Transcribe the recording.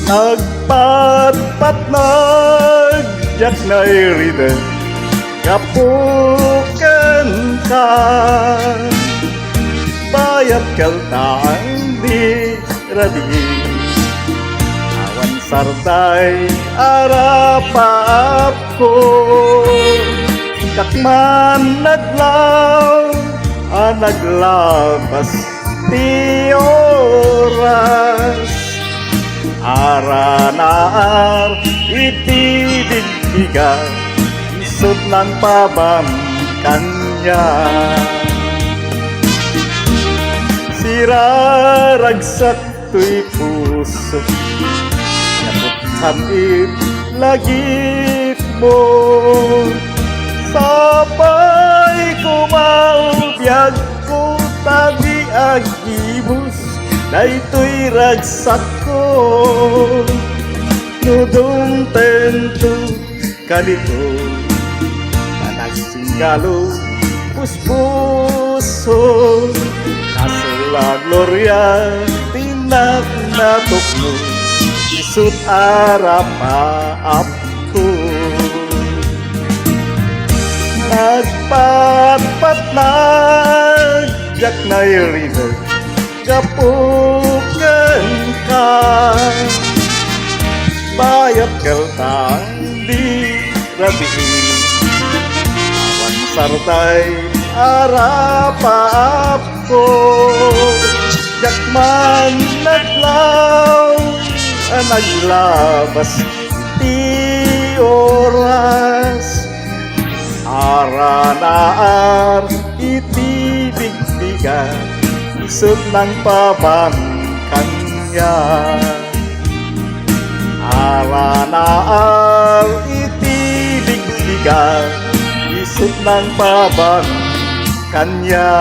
Nagpatpatnagyak na irida kapukan ka bayat kaltaan di rabi awan sarday arapap ko kakman naglaw naglabas ti oras aranar itibigbiga isod ng pabam kanya siraragsak to'y puso naputhamit lagit mo sabay kumaubiyag ko tabi agibus daytoy ragsak ko nudong tento kalito managsinggalo puspuso kasula gloria tinak natukno isut arapaap ko nagpatpatnagyak na irina kapukan ka bayat kaltang di rabi awan sartay arapap ko jakman naglaw naglabas ti oras aranaar itibigbigan isip ng pabangkanya aranaar itibigbigan isip ng pabangkanya